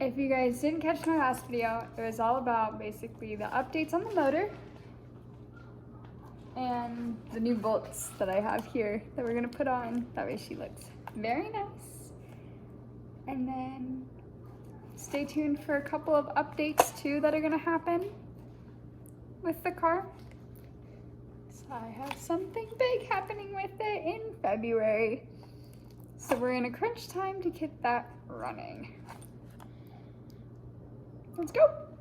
If you guys didn't catch my last video, it was all about basically the updates on the motor and the new bolts that I have here that we're gonna put on. That way she looks very nice. And then stay tuned for a couple of updates too that are gonna happen with the car. So I have something big happening with it in February. So we're in a crunch time to get that running. Let's go.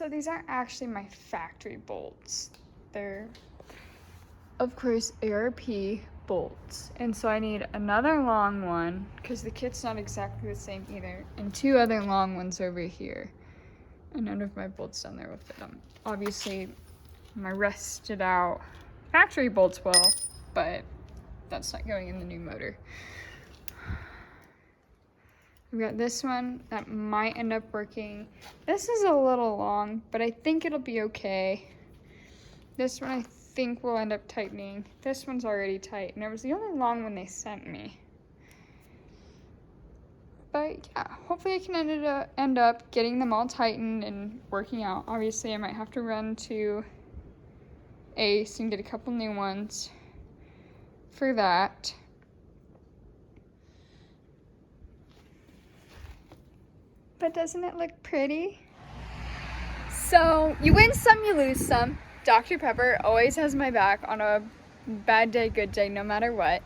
So these aren't actually my factory bolts. They're, of course, ARP bolts. And so I need another long one, because the kit's not exactly the same either, and 2 other long ones over here. And none of my bolts down there will fit them. Obviously, my rusted out factory bolts will, but that's not going in the new motor. We've got this one that might end up working. This is a little long, but I think it'll be okay. This one I think will end up tightening. This one's already tight, and it was the only long one they sent me. But yeah, hopefully I can end up getting them all tightened and working out. Obviously, I might have to run to Ace and get a couple new ones for that. But doesn't it look pretty? So you win some, you lose some. Dr. Pepper always has my back on a bad day, good day, no matter what.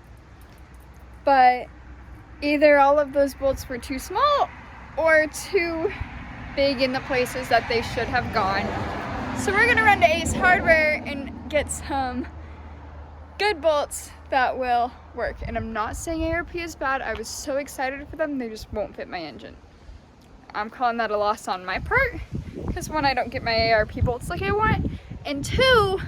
But either all of those bolts were too small or too big in the places that they should have gone. So we're gonna run to Ace Hardware and get some good bolts that will work. And I'm not saying ARP is bad. I was so excited for them, they just won't fit my engine. I'm calling that a loss on my part, because 1, I don't get my ARP bolts like I want, and 2,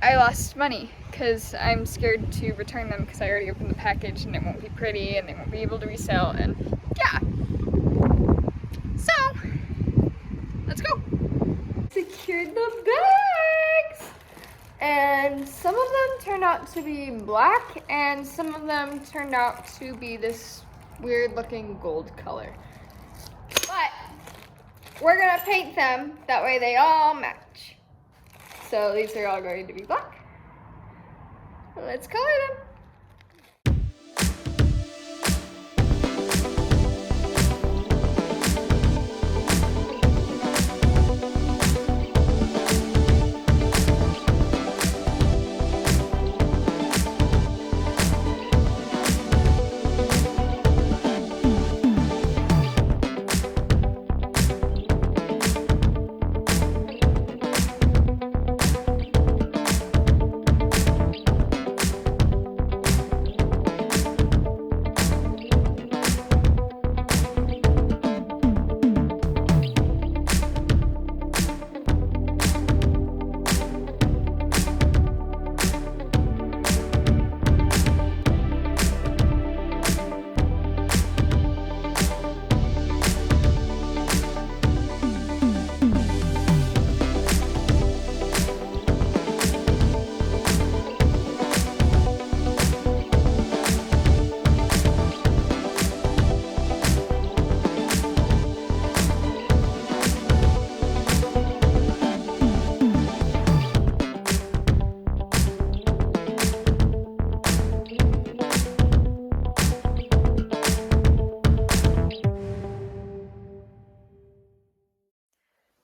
I lost money because I'm scared to return them because I already opened the package and it won't be pretty and they won't be able to resell, and yeah. So, let's go. Secured the bags! And some of them turned out to be black and some of them turned out to be this weird looking gold color. But we're gonna paint them, that way they all match. So these are all going to be black. Let's color them.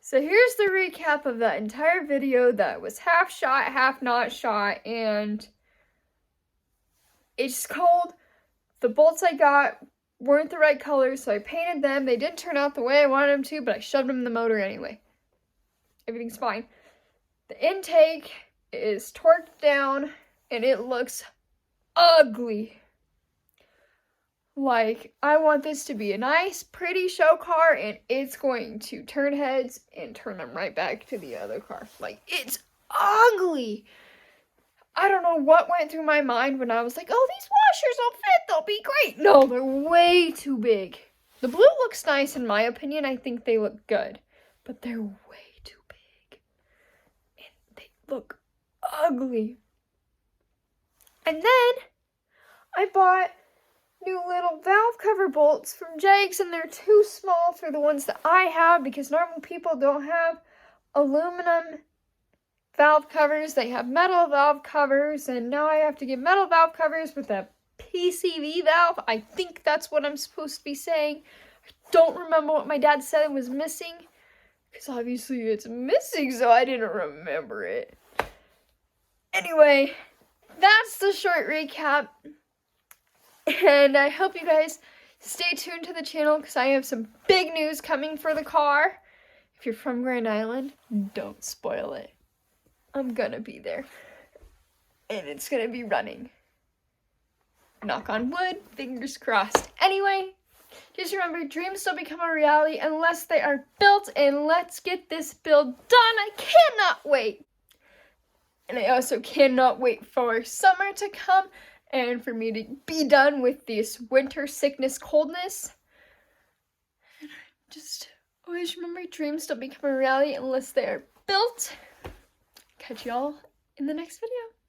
So here's the recap of that entire video that was half shot, half not shot, and it's called the bolts I got weren't the right color, so I painted them. They didn't turn out the way I wanted them to, but I shoved them in the motor anyway. Everything's fine. The intake is torqued down, and it looks ugly. Like, I want this to be a nice, pretty show car, and it's going to turn heads and turn them right back to the other car. Like, it's ugly. I don't know what went through my mind when I was like, oh, these washers will fit, they'll be great. No, they're way too big. The blue looks nice in my opinion. I think they look good, but they're way too big. And they look ugly. And then I bought new little valve cover bolts from Jake's, and they're too small for the ones that I have because normal people don't have aluminum valve covers. They have metal valve covers, and now I have to get metal valve covers with a PCV valve. I think that's what I'm supposed to be saying. I don't remember what my dad said was missing because obviously it's missing, so I didn't remember it. Anyway, that's the short recap. And I hope you guys stay tuned to the channel because I have some big news coming for the car. If you're from Grand Island, don't spoil it. I'm gonna be there. And it's gonna be running. Knock on wood, fingers crossed. Anyway, just remember, dreams don't become a reality unless they are built, and let's get this build done. I cannot wait. And I also cannot wait for summer to come and for me to be done with this winter sickness, coldness. Just always remember, dreams don't become a reality unless they are built. Catch y'all in the next video.